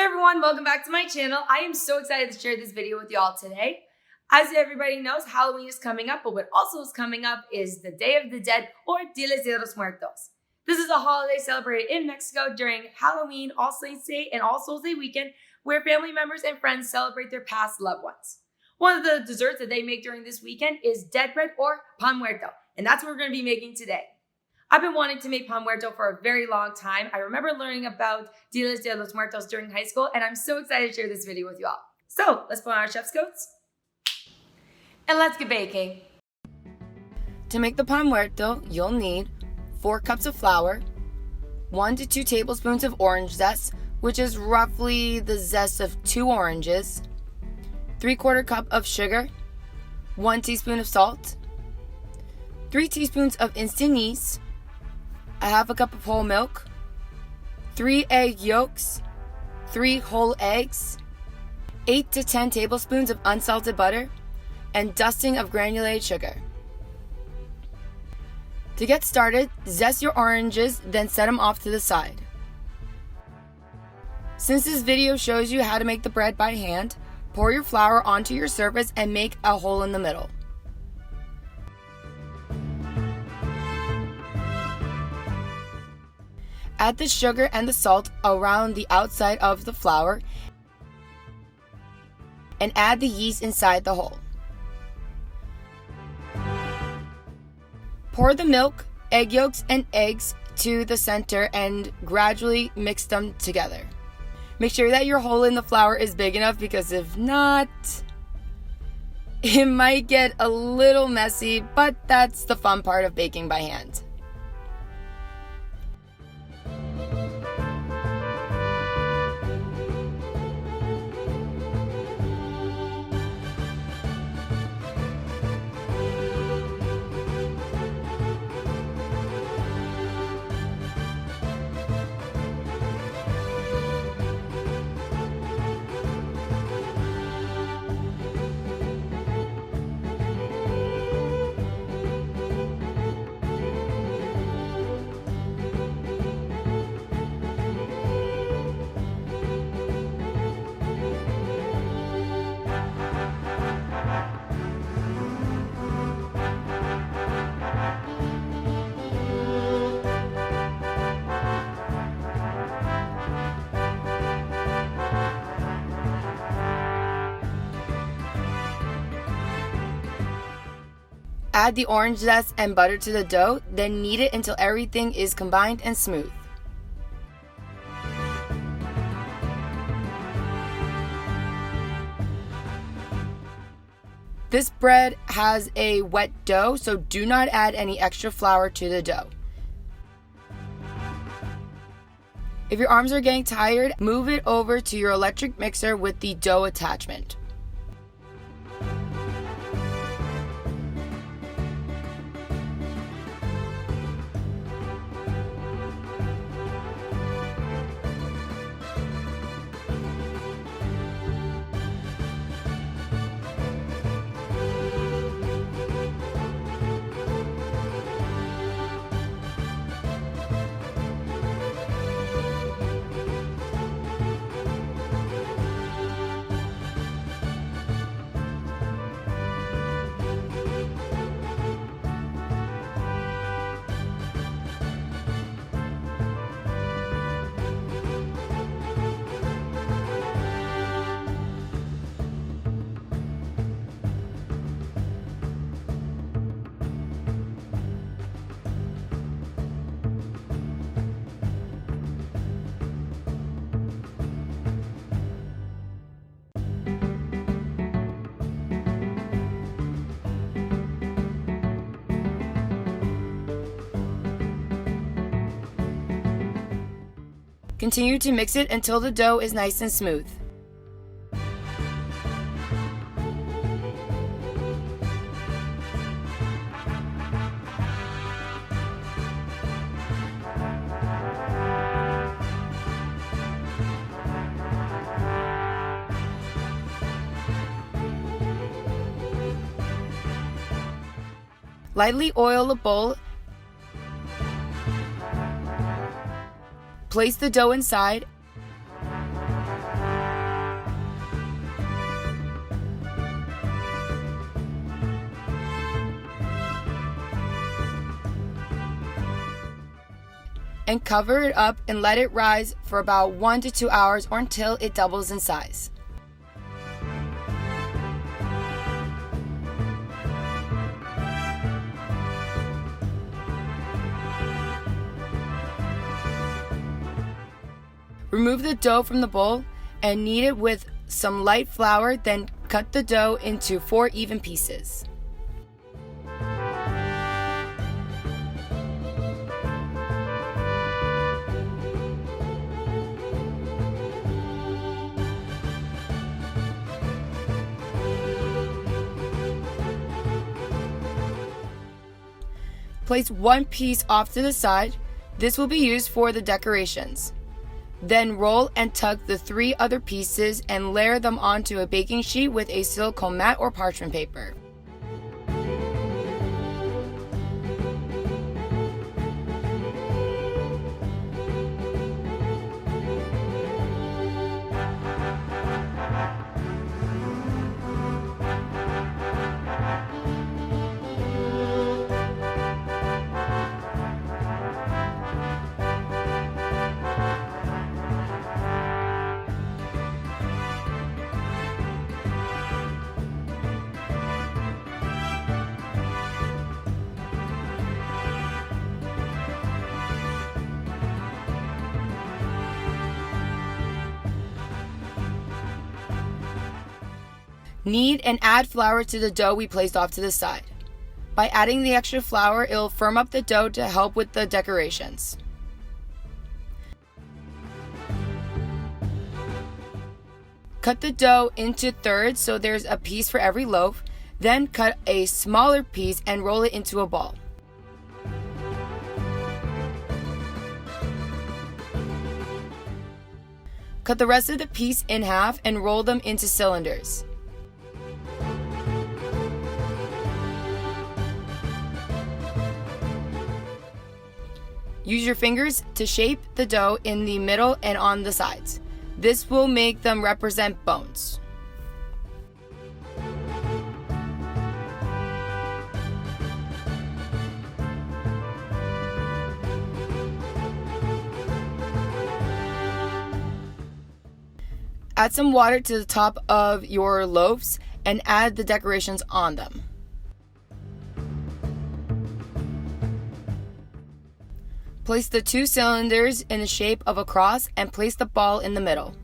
everyone, welcome back to my channel. I am so excited to share this video with y'all today. As everybody knows, Halloween is coming up, but what also is coming up is the Day of the Dead, or Dia de los Muertos. This is a holiday celebrated in Mexico during Halloween, All Saints Day, and All Souls Day weekend, where family members and friends celebrate their past loved ones. One of the desserts that they make during this weekend is dead bread or pan muerto, and that's what we're going to be making today. I've been wanting to make pan muerto for a very long time. I remember learning about Dia de los Muertos during high school, and I'm so excited to share this video with you all. So let's put on our chef's coats and let's get baking. To make the pan muerto, you'll need 4 cups of flour, 1 to 2 tablespoons of orange zest, which is roughly the zest of 2 oranges, 3/4 cup of sugar, 1 teaspoon of salt, 3 teaspoons of instant yeast, 1/2 cup of whole milk, 3 egg yolks, 3 whole eggs, 8 to 10 tablespoons of unsalted butter, and dusting of granulated sugar. To get started, zest your oranges, then set them off to the side. Since this video shows you how to make the bread by hand, pour your flour onto your surface and make a hole in the middle. Add the sugar and the salt around the outside of the flour and add the yeast inside the hole. Pour the milk, egg yolks, and eggs to the center and gradually mix them together. Make sure that your hole in the flour is big enough, because if not, it might get a little messy, but that's the fun part of baking by hand. Add the orange zest and butter to the dough, then knead it until everything is combined and smooth. This bread has a wet dough, so do not add any extra flour to the dough. If your arms are getting tired, move it over to your electric mixer with the dough attachment. Continue to mix it until the dough is nice and smooth. Lightly oil a bowl. Place the dough inside and cover it up and let it rise for about 1 to 2 hours or until it doubles in size. Remove the dough from the bowl and knead it with some light flour, then cut the dough into 4 even pieces. Place one piece off to the side. This will be used for the decorations. Then roll and tuck the 3 other pieces and layer them onto a baking sheet with a silicone mat or parchment paper. Knead and add flour to the dough we placed off to the side. By adding the extra flour, it will firm up the dough to help with the decorations. Cut the dough into thirds so there's a piece for every loaf, then cut a smaller piece and roll it into a ball. Cut the rest of the piece in half and roll them into cylinders. Use your fingers to shape the dough in the middle and on the sides. This will make them represent bones. Add some water to the top of your loaves and add the decorations on them. Place the 2 cylinders in the shape of a cross and place the ball in the middle.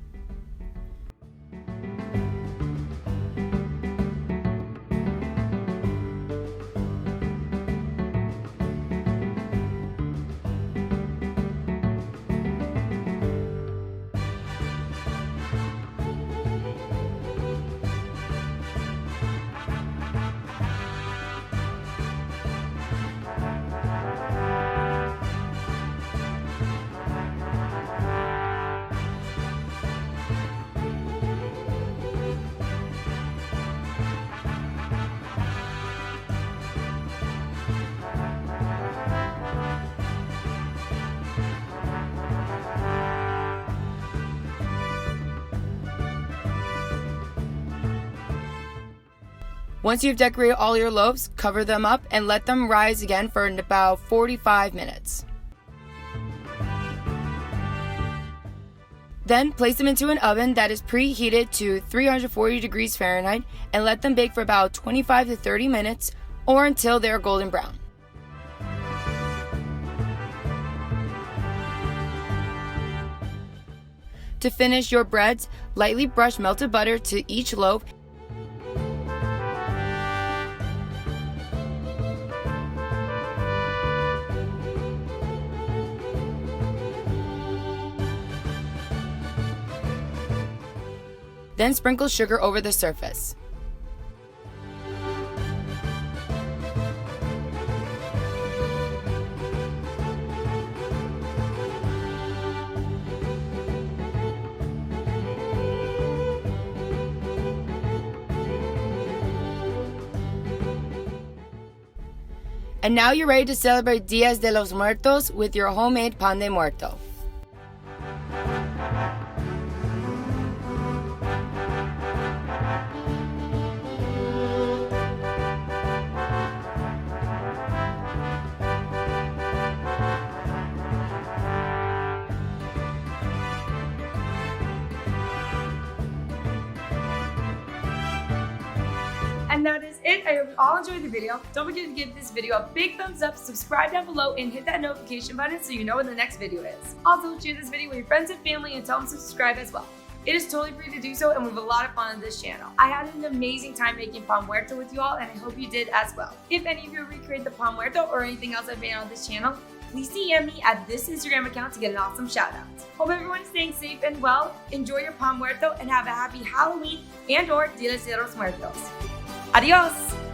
Once you've decorated all your loaves, cover them up and let them rise again for about 45 minutes. Then place them into an oven that is preheated to 340 degrees Fahrenheit and let them bake for about 25 to 30 minutes or until they are golden brown. To finish your breads, lightly brush melted butter to each loaf. Then sprinkle sugar over the surface. And now you're ready to celebrate Días de los Muertos with your homemade pan de muerto. And I hope you all enjoyed the video. Don't forget to give this video a big thumbs up, subscribe down below, and hit that notification button so you know when the next video is. Also, share this video with your friends and family and tell them to subscribe as well. It is totally free to do so, and we have a lot of fun on this channel. I had an amazing time making pan muerto with you all, and I hope you did as well. If any of you recreate the pan muerto or anything else I've made on this channel, please DM me at this Instagram account to get an awesome shout out. Hope everyone's staying safe and well. Enjoy your pan muerto and have a happy Halloween and or Dia de los Muertos. Adios!